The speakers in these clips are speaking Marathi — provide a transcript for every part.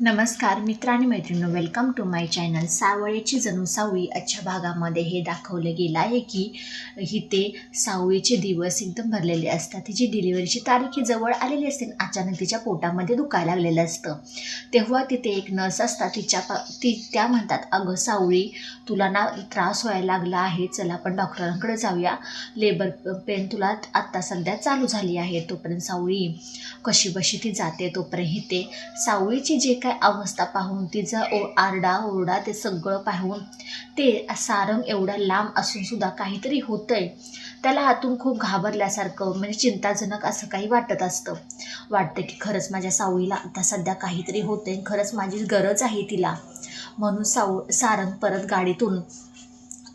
नमस्कार मित्र आणि मैत्रिणी, वेलकम टू माय चॅनल. सावळीची जणू सावळी आजच्या भागामध्ये हे दाखवलं गेलं आहे की इथे सावळीचे दिवस एकदम भरलेले असतात. तिची डिलिव्हरीची तारीख ही जवळ आलेली असते. अचानक तिच्या पोटामध्ये दुखायला लागलेलं असतं. तेव्हा तिथे एक नर्स असतात. त्या म्हणतात, अगं सावळी, तुला ना त्रास व्हायला लागला आहे, चला आपण डॉक्टरांकडे जाऊया. लेबर पेन तुला आत्ता सध्या चालू झाली आहे. तोपर्यंत सावळी कशी बशी ती जाते. तोपर्यंत इथे सावळीची जे काय अवस्था पाहून, तिचा आरडा ओरडा ते सगळं पाहून ते सारंग एवढा लांब असून सुद्धा काहीतरी होतंय. त्याला आतून खूप घाबरल्यासारखं, म्हणजे चिंताजनक असं काही वाटतं की खरंच माझ्या सावळीला आता सध्या काहीतरी होतंय, खरंच माझी गरज आहे तिला. म्हणून सारंग परत गाडीतून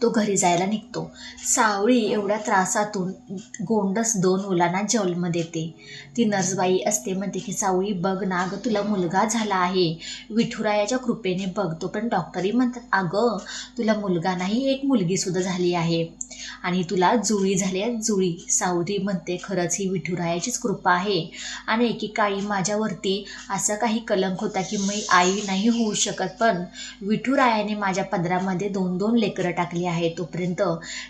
तो घरी जायला निघतो. सावळी एवढ्या त्रासातून गोंडस 2 मुलांना जन्म देते. ती नर्सबाई असते, म्हणते की सावळी बघ ना, अगं तुला मुलगा झाला आहे, विठुरायाच्या कृपेने बघतो. पण डॉक्टरही म्हणतात, अगं तुला मुलगा नाही, एक मुलगी सुद्धा झाली आहे आणि तुला जुळी झाली आहे, जुळी. सावळी म्हणते, खरंच ही विठुरायाचीच कृपा आहे. आणि एकेकाळी माझ्यावरती असं काही कलंक होता की मी आई नाही होऊ शकत, पण विठुरायाने माझ्या पदरामध्ये 2-2 लेकरं टाकली आहे. तोपर्यंत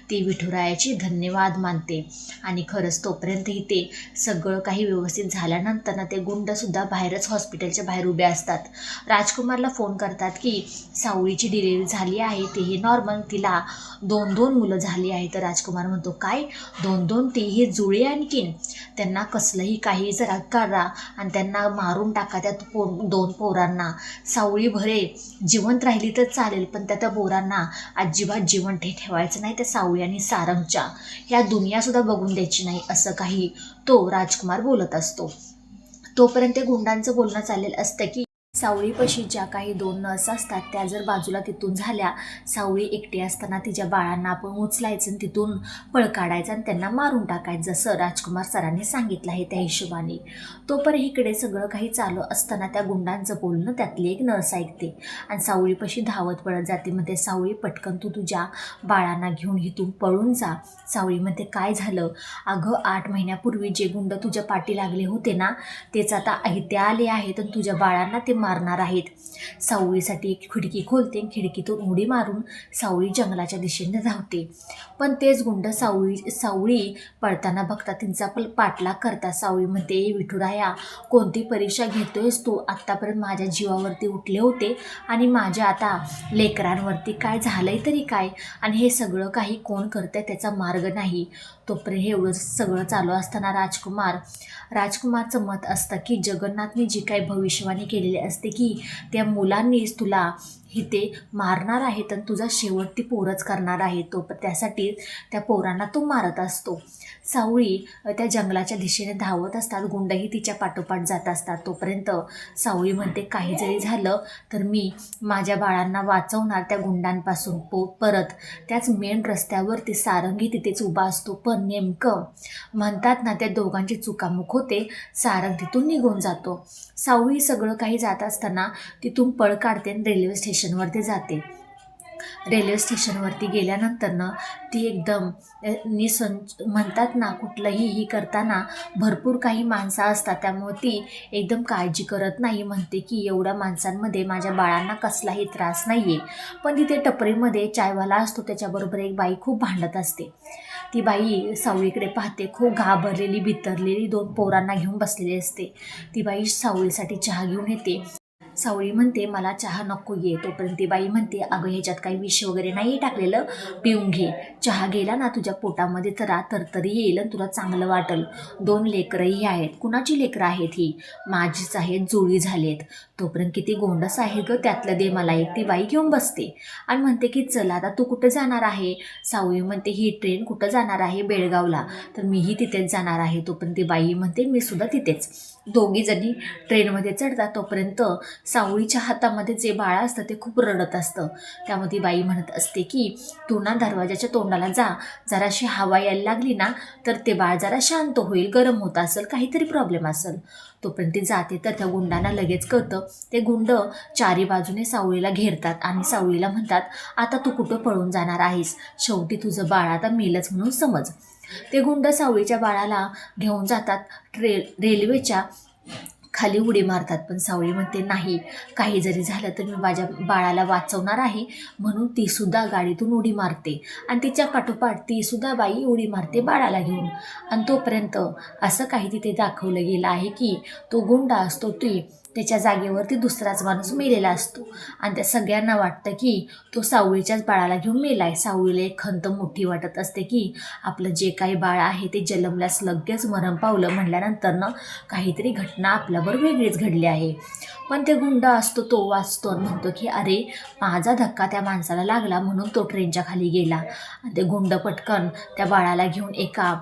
ती विठुरायाची धन्यवाद मानते. आणि खरंच तोपर्यंत इथे सगळं काही व्यवस्थित झाल्यानंतर ना ते गुंडसुद्धा बाहेरच, हॉस्पिटलच्या बाहेर उभे असतात. राजकुमारला फोन करतात की सावळीची डिलिव्हरी झाली आहे, तेही नॉर्मल, तिला 2-2 मुलं झाली आहेत. तर राजकुमार म्हणतो, काय 2-2? तेही जुळे आणखीन? त्यांना कसलंही काही जरा करा आणि त्यांना मारून टाका, त्या 2 पोरांना. सावळी भरे जिवंत राहिली तर चालेल, पण त्या पोरांना अजिबात जिवंत ठेवायचं नाही. त्या सावळी आणि सारंगच्या ह्या दुनियासुद्धा बघून द्यायची नाही, असं काही तो राजकुमार बोलत असतो. तोपर्यंत गुंडांचं बोलणं चाललेलं असतं की सावळीपाशी ज्या काही 2 नर्स असतात त्या जर बाजूला तिथून झाल्या, सावळी एकटी असताना तिच्या बाळांना आपण उचलायचं आणि तिथून पळ काढायचं आणि त्यांना मारून टाकायचं, जसं राजकुमार सरांनी सांगितलं आहे त्या हिशोबाने. तोपर्यंत इकडे सगळं काही चालू असताना त्या गुंडांचं बोलणं त्यातली एक नर्स ऐकते आणि सावळीपाशी धावत पळत जाते. म्हणते, सावळी पटकन तू तुझ्या बाळांना घेऊन इथून पळून जा. सावळी म्हणते, काय झालं? अगं 8 महिन्यापूर्वी जे गुंड तुझ्या पाठी लागले होते ना, तेच आता इथे आले आहेत आणि तुझ्या बाळांना ते मारणार आहेत. सावळीसाठी एक खिडकी खोलते, खिडकीतून उडी मारून सावळी जंगलाच्या दिशेने धावते. पण तेच गुंड सावळी पळताना बघता त्यांचा पाठलाग करतात. सावळी म्हणते, विठुराया, कोणती परीक्षा घेतोयस तू? आत्तापर्यंत माझ्या जीवावरती उठले होते आणि माझ्या आता लेकरांवरती काय झालंय तरी काय? आणि हे सगळं काही कोण करतंय त्याचा मार्ग नाही. तोपर्यंत एवढं सगळं चालू असताना राजकुमारचं मत असतं की जगन्नाथने जी काही भविष्यवाणी केलेली असते की त्या मुलांनीच तुला इथे मारणार आहेत आणि तुझा शेवट ती पोरच करणार आहे. त्यासाठी त्या पोरांना तो मारत असतो. सावळी त्या जंगलाच्या दिशेने धावत असतात, गुंडही तिच्या पाठोपाठ जात असतात. तोपर्यंत सावळी म्हणते, काही जरी झालं तर मी माझ्या बाळांना वाचवणार त्या गुंडांपासून. परत त्याच मेन रस्त्यावरती सारंगी तिथेच उभा असतो. पण नेमकं म्हणतात ना, त्या दोघांची चुकामुक होते, सारंग तिथून निघून जातो. सावळी सगळं काही जात असताना तिथून पळ काढते आणि रेल्वे स्टेशनवरती जाते. रेल्वे स्टेशनवरती गेल्यानंतर ना ती एकदम म्हणतात ना, कुठलंही करताना भरपूर काही माणसं असतात, त्यामुळे ती एकदम काळजी करत नाही. म्हणते की एवढ्या माणसांमध्ये माझ्या बाळांना कसलाही त्रास नाही आहे. पण तिथे टपरीमध्ये चायवाला असतो, त्याच्याबरोबर एक बाई खूप भांडत असते. ती बाई सावळीकडे पाहते, खूप घाबरलेली, बिथरलेली 2 पोरांना घेऊन बसलेली असते. ती बाई सावळीसाठी चहा घेऊन येते. सावळी म्हणते, मला चहा नको ये. तोपर्यंत ती बाई म्हणते, अगं ह्याच्यात काही विष वगैरे नाही टाकलेलं, पिऊन घे. चहा गेला ना तुझ्या पोटामध्ये तरतरी येईल आणि तुला चांगलं वाटेल. 2 लेकरंही आहेत. कुणाची लेकरं आहेत ही? माझीच आहेत, जुळी झालेत. तोपर्यंत किती गोंडस आहे गं, त्यातलं दे मला एक. ती बाई घेऊन बसते आणि म्हणते की चला आता तू कुठं जाणार आहे? सावळी म्हणते, ही ट्रेन कुठं जाणार आहे? बेळगावला. तर मीही तिथेच जाणार आहे. तोपर्यंत ती बाई म्हणते, मी सुद्धा तिथेच. दोघी जणी ट्रेनमध्ये चढतात. तोपर्यंत सावळीच्या हातामध्ये जे बाळ असतं ते खूप रडत असतं. त्यामुळे ती बाई म्हणत असते की तू ना दरवाजाच्या तोंडाला जा, जराशी हवा यायला लागली ना तर ते बाळ जरा शांत होईल, गरम होत असेल, काहीतरी प्रॉब्लेम असेल. तोपर्यंत ती जाते तर त्या गुंडांना लगेच कळतं. ते गुंड 4ही बाजूने सावळीला घेरतात आणि सावळीला म्हणतात, आता तू कुठं पळून जाणार आहेस? शेवटी तुझं बाळ आता मेलच म्हणून समज. ते गुंड सावळीच्या बाळाला घेऊन जातात रेल्वेच्या खाली उडी मारतात. पण सावळी म्हणते नाही, काही जरी झालं तर मी माझ्या बाळाला वाचवणार आहे, म्हणून ती सुद्धा गाडीतून उडी मारते आणि तिच्या पाठोपाठ ती सुद्धा बाई उडी मारते बाळाला घेऊन. आणि तोपर्यंत असं काही तिथे दाखवलं गेलं आहे की तो गुंडा असतो त्याच्या जागेवरती दुसराच माणूस मेलेला असतो आणि त्या सगळ्यांना वाटतं की तो सावळीच्याच बाळाला घेऊन मेला आहे. सावळीला एक खंत मोठी वाटत असते की आपलं जे काही बाळ आहे ते जन्मल्यास लगेच मरण पावलं म्हटल्यानंतर काहीतरी घटना आपल्याबरोबर वेगळीच घडली आहे. पण ते गुंड असतो तो वाचतो आणि म्हणतो की अरे, माझा धक्का त्या माणसाला लागला म्हणून तो ट्रेनच्या खाली गेला. आणि ते गुंड पटकन त्या बाळाला घेऊन एका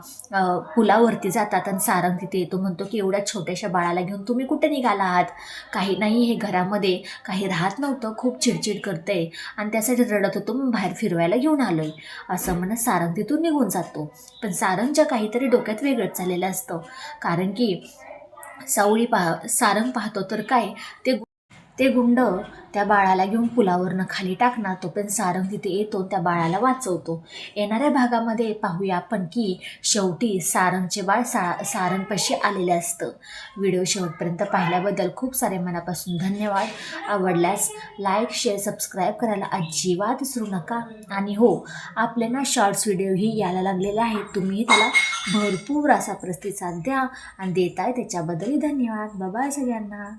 पुलावरती जातात आणि सारंग तिथे येतो. म्हणतो की एवढ्या छोट्याशा बाळाला घेऊन तुम्ही कुठे निघाला आहात? काही नाही, हे घरामध्ये काही राहत नव्हतं, खूप चिडचिड करतंय आणि त्यासाठी रडत होतो, मग बाहेर फिरवायला घेऊन आलोय असं म्हणत सारंग तिथून निघून जातो. पण सारंगच्या काहीतरी डोक्यात वेगळंच चाललेलं असतं. कारण की सारंग पाहतो तर काय, ते गुंड त्या बाळाला घेऊन पुलावरनं खाली टाकणार. तो पण सारंग तिथे येतो, त्या बाळाला वाचवतो. येणाऱ्या भागामध्ये पाहूया आपण की शेवटी सारंगचे बाळ सारंगपाशी आलेले असतं. व्हिडिओ शेवटपर्यंत पाहिल्याबद्दल खूप सारे मनापासून धन्यवाद. आवडल्यास लाईक, शेअर, सबस्क्राईब करायला अजिबात विसरू नका. आणि हो, आपल्याला शॉर्ट्स व्हिडिओही यायला लागलेले आहेत, तुम्ही त्याला भरपूर असा प्रतिसाद द्या आणि देताय त्याच्याबद्दलही धन्यवाद. बाय सगळ्यांना.